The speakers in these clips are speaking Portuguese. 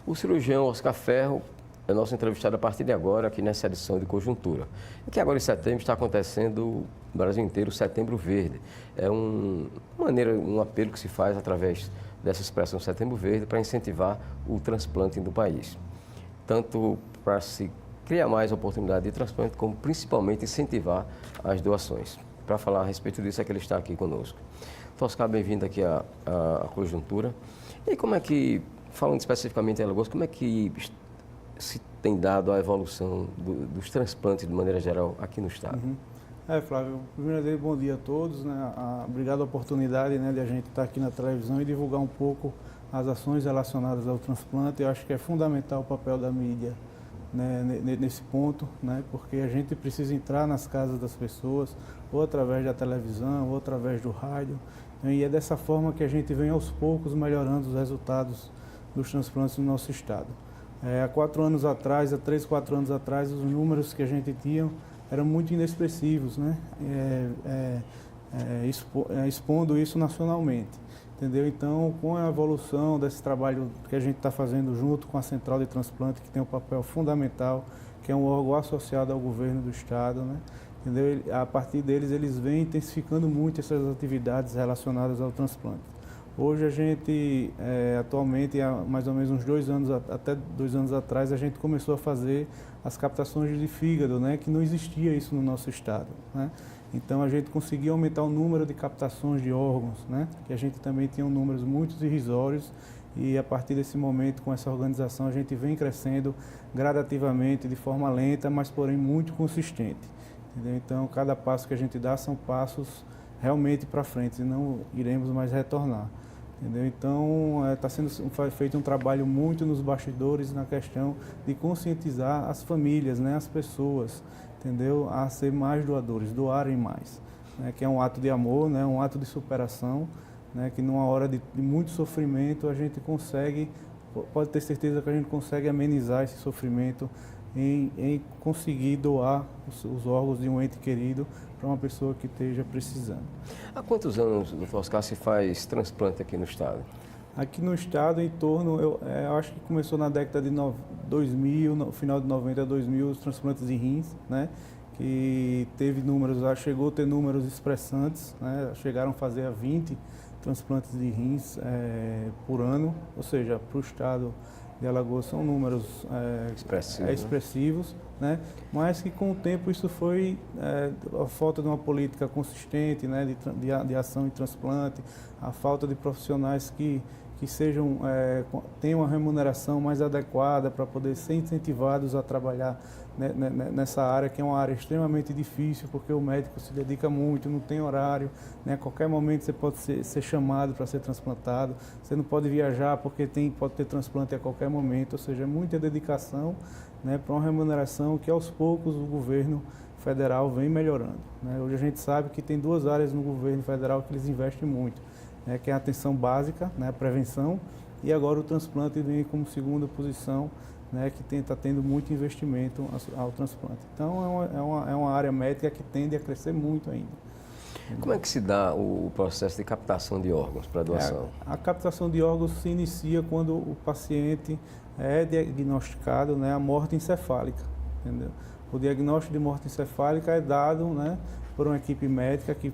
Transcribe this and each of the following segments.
O cirurgião Oscar Ferro é nosso entrevistado a partir de agora aqui nessa edição de Conjuntura. E que agora em setembro está acontecendo no Brasil inteiro o Setembro Verde. É um apelo que se faz através dessa expressão Setembro Verde para incentivar o transplante do país. Tanto para se criar mais oportunidade de transplante, como principalmente incentivar as doações. Para falar a respeito disso é que ele está aqui conosco. Oscar, bem-vindo aqui à Conjuntura. E como é que, falando especificamente em Alagoas, como é que se tem dado a evolução dos transplantes de maneira geral aqui no estado? Flávio, primeiro bom dia a todos, né? Obrigado pela oportunidade, né, de a gente estar aqui na televisão e divulgar um pouco as ações relacionadas ao transplante. Eu acho que é fundamental o papel da mídia, né, nesse ponto, né, porque a gente precisa entrar nas casas das pessoas, ou através da televisão, ou através do rádio, né, e é dessa forma que a gente vem aos poucos melhorando os resultados dos transplantes no nosso estado. Há 4 anos atrás, há 3, 4 anos atrás, os números que a gente tinha eram muito inexpressivos, né? Expondo isso nacionalmente, entendeu? Então, com a evolução desse trabalho que a gente está fazendo junto com a Central de Transplante, que tem um papel fundamental, que é um órgão associado ao governo do estado, né? Entendeu? A partir deles, eles vêm intensificando muito essas atividades relacionadas ao transplante. Hoje a gente, atualmente, há mais ou menos uns 2 anos, até 2 anos atrás, a gente começou a fazer as captações de fígado, né, que não existia isso no nosso estado, né? Então a gente conseguiu aumentar o número de captações de órgãos, né, que a gente também tinha números muito irrisórios, e a partir desse momento, com essa organização, a gente vem crescendo gradativamente, de forma lenta, mas porém muito consistente, entendeu? Então cada passo que a gente dá são passos realmente para frente, e não iremos mais retornar. Entendeu? Então, está sendo feito um trabalho muito nos bastidores na questão de conscientizar as famílias, né, as pessoas, entendeu, a ser mais doadores, doarem mais, né, que é um ato de amor, né, um ato de superação, né, que numa hora de muito sofrimento a gente consegue, pode ter certeza que a gente consegue amenizar esse sofrimento em conseguir doar os órgãos de um ente querido para uma pessoa que esteja precisando. Há quantos anos, doutor Oscar, se faz transplante aqui no estado? Aqui no estado, em torno, eu acho que começou na década de 2000, no final de 90 a 2000, os transplantes de rins, né? Que teve números, chegou a ter números expressantes, né? Chegaram a fazer 20 transplantes de rins por ano, ou seja, para o estado de Alagoas são números expressivos, né? Mas que com o tempo isso foi a falta de uma política consistente, né, de ação em transplante, a falta de profissionais que sejam, tenham uma remuneração mais adequada para poder ser incentivados a trabalhar nessa área, que é uma área extremamente difícil, porque o médico se dedica muito, não tem horário, né? A qualquer momento você pode ser chamado para ser transplantado, você não pode viajar porque pode ter transplante a qualquer momento, ou seja, é muita dedicação, né, para uma remuneração que aos poucos o governo federal vem melhorando, né? Hoje a gente sabe que tem 2 áreas no governo federal que eles investem muito, né, que é a atenção básica, né, a prevenção, e agora o transplante vem como segunda posição, né, que está tendo muito investimento ao transplante. Então é uma área médica que tende a crescer muito ainda. Como é que se dá o processo de captação de órgãos para doação? A captação de órgãos se inicia quando o paciente é diagnosticado, né, a morte encefálica, entendeu? O diagnóstico de morte encefálica é dado, né, por uma equipe médica que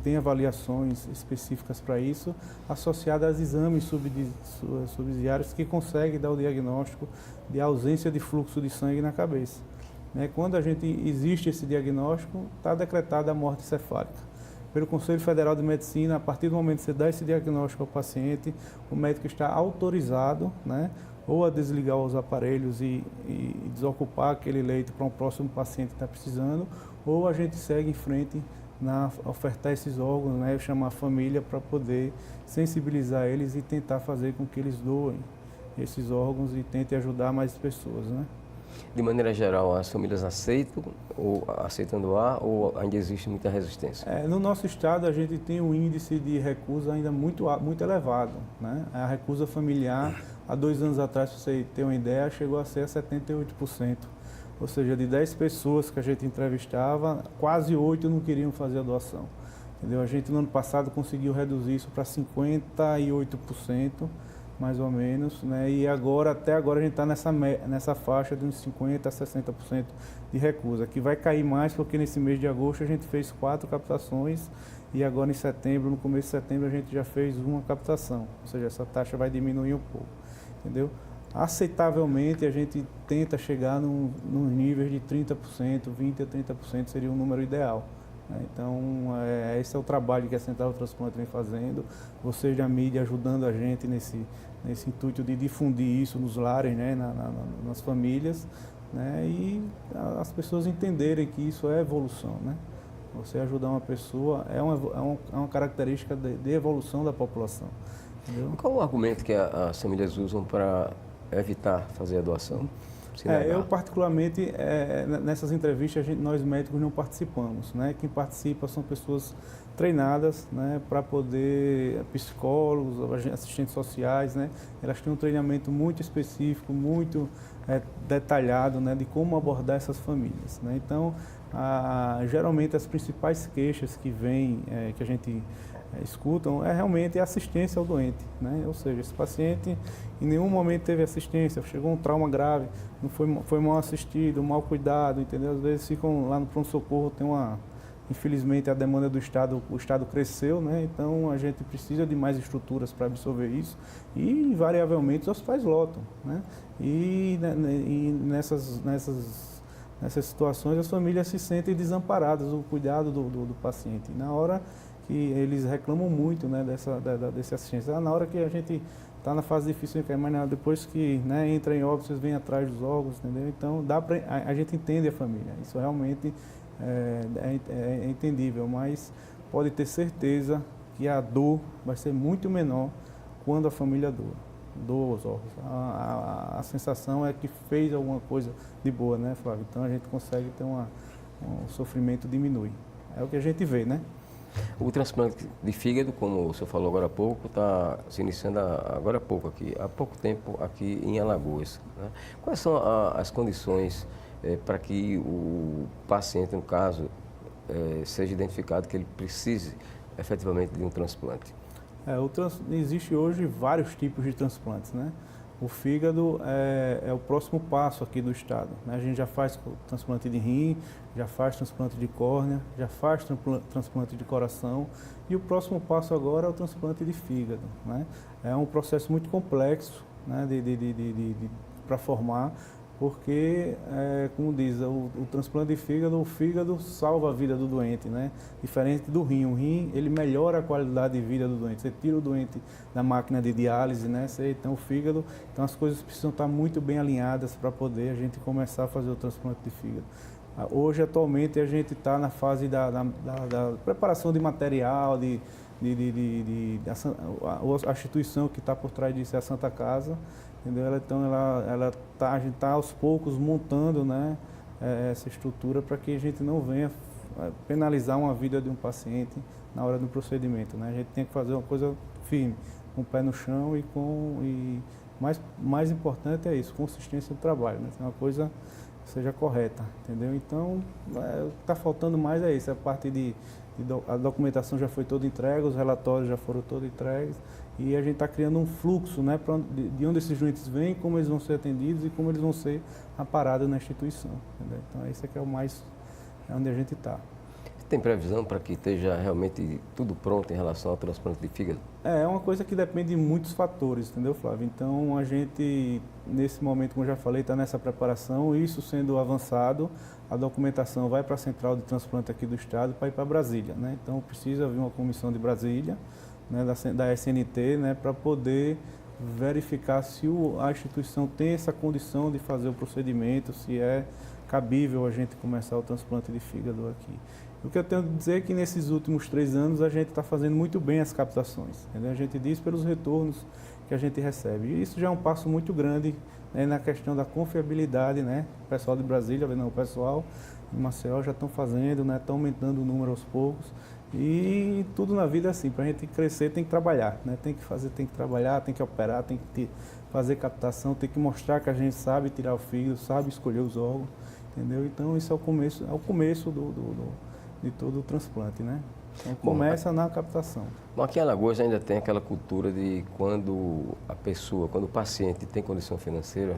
tem avaliações específicas para isso, associadas a exames subsidiários que conseguem dar o diagnóstico de ausência de fluxo de sangue na cabeça, né? Quando existe esse diagnóstico, está decretada a morte encefálica. Pelo Conselho Federal de Medicina, a partir do momento que você dá esse diagnóstico ao paciente, o médico está autorizado, né, ou a desligar os aparelhos e desocupar aquele leito para um próximo paciente que está precisando, ou a gente segue em frente na ofertar esses órgãos, né, chamar a família para poder sensibilizar eles e tentar fazer com que eles doem esses órgãos e tentem ajudar mais pessoas, né? De maneira geral, as famílias aceitam doar ou ainda existe muita resistência? No nosso estado, a gente tem um índice de recusa ainda muito elevado, né? A recusa familiar, há 2 anos atrás, para você ter uma ideia, chegou a ser 78%. Ou seja, de 10 pessoas que a gente entrevistava, quase 8 não queriam fazer a doação. Entendeu? A gente, no ano passado, conseguiu reduzir isso para 58%, mais ou menos, né? E agora, até agora a gente está nessa faixa de uns 50% a 60% de recusa, que vai cair mais porque nesse mês de agosto a gente fez 4 captações e agora em setembro, no começo de setembro, a gente já fez uma captação, ou seja, essa taxa vai diminuir um pouco, entendeu? Aceitavelmente a gente tenta chegar nos níveis de 30%, 20% a 30% seria o número ideal. Então, esse é o trabalho que a Central do Transplante vem fazendo, vocês da mídia ajudando a gente nesse intuito de difundir isso nos lares, né, nas famílias, né, e as pessoas entenderem que isso é evolução, né? Você ajudar uma pessoa é uma característica de evolução da população. Entendeu? Qual o argumento que as famílias usam para evitar fazer a doação? Eu particularmente, nessas entrevistas, nós médicos não participamos, né? Quem participa são pessoas treinadas, né? Para poder, psicólogos, assistentes sociais, né? Elas têm um treinamento muito específico, muito detalhado, né? De como abordar essas famílias, né? Então, geralmente as principais queixas que vêm, que a gente escutam, realmente a assistência ao doente, né? Ou seja, esse paciente em nenhum momento teve assistência, chegou um trauma grave, não foi mal assistido, mal cuidado, entendeu? Às vezes ficam lá no pronto-socorro, infelizmente a demanda do Estado, o Estado cresceu, né? Então a gente precisa de mais estruturas para absorver isso e invariavelmente os hospitais lotam, né? E nessas situações as famílias se sentem desamparadas do cuidado do paciente. Na hora que eles reclamam muito, né, desse assistência. Na hora que a gente está na fase difícil, mas depois que, né, entra em óbito, vocês vêm atrás dos órgãos, entendeu? Então a gente entende a família, isso realmente é entendível, mas pode ter certeza que a dor vai ser muito menor quando a família doa os órgãos. A sensação é que fez alguma coisa de boa, né, Flávio? Então a gente consegue ter o sofrimento diminui. É o que a gente vê, né? O transplante de fígado, como o senhor falou agora há pouco, está se iniciando agora há pouco tempo aqui em Alagoas, né? Quais são as condições para que o paciente, no caso, seja identificado que ele precise efetivamente de um transplante? Existe hoje vários tipos de transplantes, né? O fígado é o próximo passo aqui do estado, né? A gente já faz transplante de rim, já faz transplante de córnea, já faz transplante de coração e o próximo passo agora é o transplante de fígado, né? É um processo muito complexo, né, para formar, porque, como diz, o transplante de fígado, o fígado salva a vida do doente, né? Diferente do rim. O rim, ele melhora a qualidade de vida do doente. Você tira o doente da máquina de diálise, né? Então, o fígado, então as coisas precisam estar muito bem alinhadas para poder a gente começar a fazer o transplante de fígado. Hoje, atualmente, a gente está na fase da preparação de material, a instituição que está por trás disso é a Santa Casa. Entendeu? Então a gente está aos poucos montando, né, essa estrutura para que a gente não venha penalizar uma vida de um paciente na hora do procedimento, né? A gente tem que fazer uma coisa firme, com o pé no chão e mais importante é isso, consistência do trabalho, né? Uma coisa que seja correta, entendeu? Então, o que está faltando mais é isso, a parte a documentação já foi toda entregue, os relatórios já foram todos entregues, e a gente está criando um fluxo, né, de onde esses doentes vêm, como eles vão ser atendidos e como eles vão ser aparados na instituição. Entendeu? Então, esse aqui é onde a gente está. Tem previsão para que esteja realmente tudo pronto em relação ao transplante de fígado? É uma coisa que depende de muitos fatores, entendeu, Flávio? Então, a gente, nesse momento, como eu já falei, está nessa preparação, isso sendo avançado, a documentação vai para a Central de Transplante aqui do Estado para ir para Brasília, né? Então, precisa vir uma comissão de Brasília, né, da SNT, né, para poder verificar se a instituição tem essa condição de fazer o procedimento, se é cabível a gente começar o transplante de fígado aqui. O que eu tenho a dizer é que nesses últimos 3 anos a gente está fazendo muito bem as captações, entendeu? A gente diz pelos retornos que a gente recebe. E isso já é um passo muito grande, né, na questão da confiabilidade, né? O pessoal de Brasília, não, o pessoal de Maceió já estão fazendo, né? Estão aumentando o número aos poucos. E tudo na vida é assim, para a gente crescer tem que trabalhar, né? Tem que trabalhar, tem que operar, tem que fazer captação, tem que mostrar que a gente sabe tirar o fígado, sabe escolher os órgãos, entendeu? Então isso é o começo de todo o transplante, né? Então, começa na captação. Bom, aqui em Alagoas ainda tem aquela cultura de quando o paciente tem condição financeira,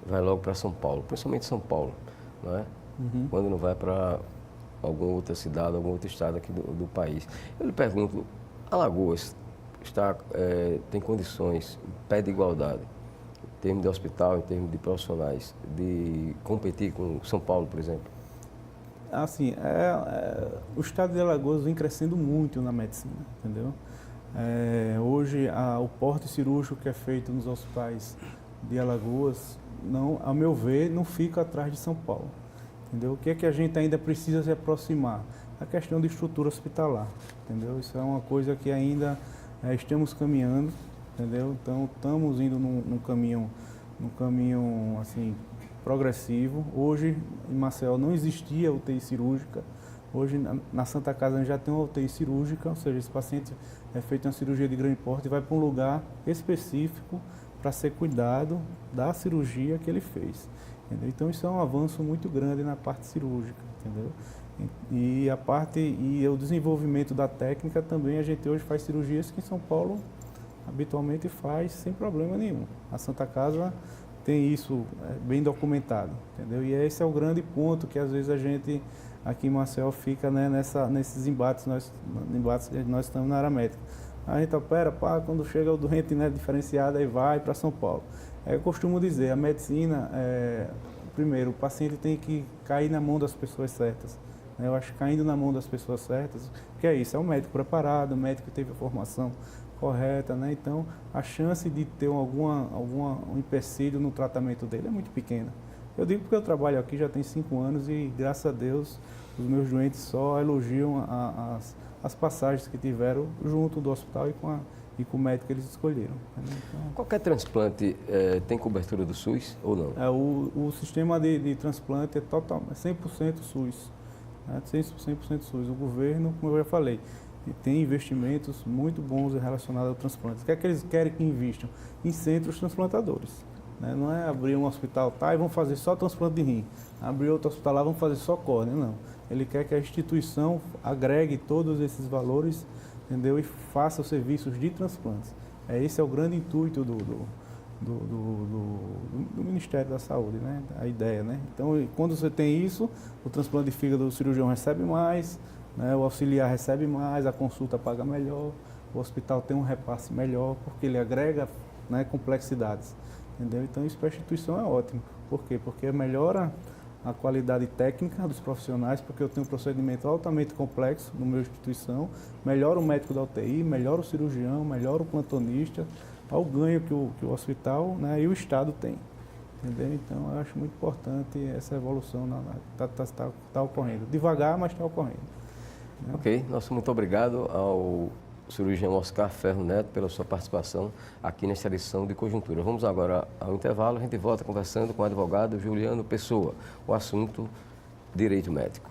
vai logo para São Paulo, principalmente São Paulo, não é? Quando não vai para alguma outra cidade, algum outro estado aqui do país. Eu lhe pergunto, Alagoas tem condições, em pé de igualdade, em termos de hospital, em termos de profissionais, de competir com São Paulo, por exemplo? Assim, o estado de Alagoas vem crescendo muito na medicina, entendeu? Hoje, o porte cirúrgico que é feito nos hospitais de Alagoas, não, ao meu ver, não fica atrás de São Paulo, entendeu? O que é que a gente ainda precisa se aproximar? A questão de estrutura hospitalar, entendeu? Isso é uma coisa que ainda estamos caminhando, entendeu? Então, estamos indo num caminho assim, progressivo. Hoje, em Maceió, não existia UTI cirúrgica. Hoje, na Santa Casa, a gente já tem uma UTI cirúrgica, ou seja, esse paciente é feito uma cirurgia de grande porte e vai para um lugar específico para ser cuidado da cirurgia que ele fez. Entendeu? Então, isso é um avanço muito grande na parte cirúrgica, entendeu? E o desenvolvimento da técnica também, a gente hoje faz cirurgias que em São Paulo habitualmente faz sem problema nenhum. A Santa Casa tem isso bem documentado, entendeu? E esse é o grande ponto que às vezes a gente aqui em Maceió fica, né, nesses embates que nós estamos na área médica. A gente opera, quando chega o doente, né, diferenciado, aí vai para São Paulo. Eu costumo dizer, a medicina, primeiro, o paciente tem que cair na mão das pessoas certas. Eu acho que caindo na mão das pessoas certas, que é isso, é um médico preparado, um médico que teve a formação correta, né? Então a chance de ter um empecilho no tratamento dele é muito pequena. Eu digo porque eu trabalho aqui já tem 5 anos e graças a Deus os meus doentes só elogiam as passagens que tiveram junto do hospital e com o médico que eles escolheram. Então, qualquer transplante tem cobertura do SUS ou não? O sistema de transplante é 100% SUS. 100% SUS. O governo, como eu já falei, tem investimentos muito bons relacionados ao transplante. O que é que eles querem que invistam? Em centros transplantadores. Né? Não é abrir um hospital, e vamos fazer só transplante de rim. Abrir outro hospital lá, vamos fazer só córnea. Não. Ele quer que a instituição agregue todos esses valores, entendeu? E faça os serviços de transplantes. Esse é o grande intuito do Ministério da Saúde, né? A ideia, né? Então, quando você tem isso, o transplante de fígado, o cirurgião recebe mais, né? O auxiliar recebe mais, a consulta paga melhor, o hospital tem um repasse melhor, porque ele agrega, né, complexidades, entendeu? Então, isso para a instituição é ótimo. Por quê? Porque melhora a qualidade técnica dos profissionais, porque eu tenho um procedimento altamente complexo no meu instituição, melhora o médico da UTI, melhora o cirurgião, melhora o plantonista, ao ganho que o hospital, né, e o Estado tem. Entendeu? Então, eu acho muito importante essa evolução está ocorrendo. Devagar, mas está ocorrendo. Né? Ok, nosso muito obrigado ao cirurgião Oscar Ferro Neto pela sua participação aqui nesta edição de Conjuntura. Vamos agora ao intervalo, a gente volta conversando com o advogado Juliano Pessoa, o assunto direito médico.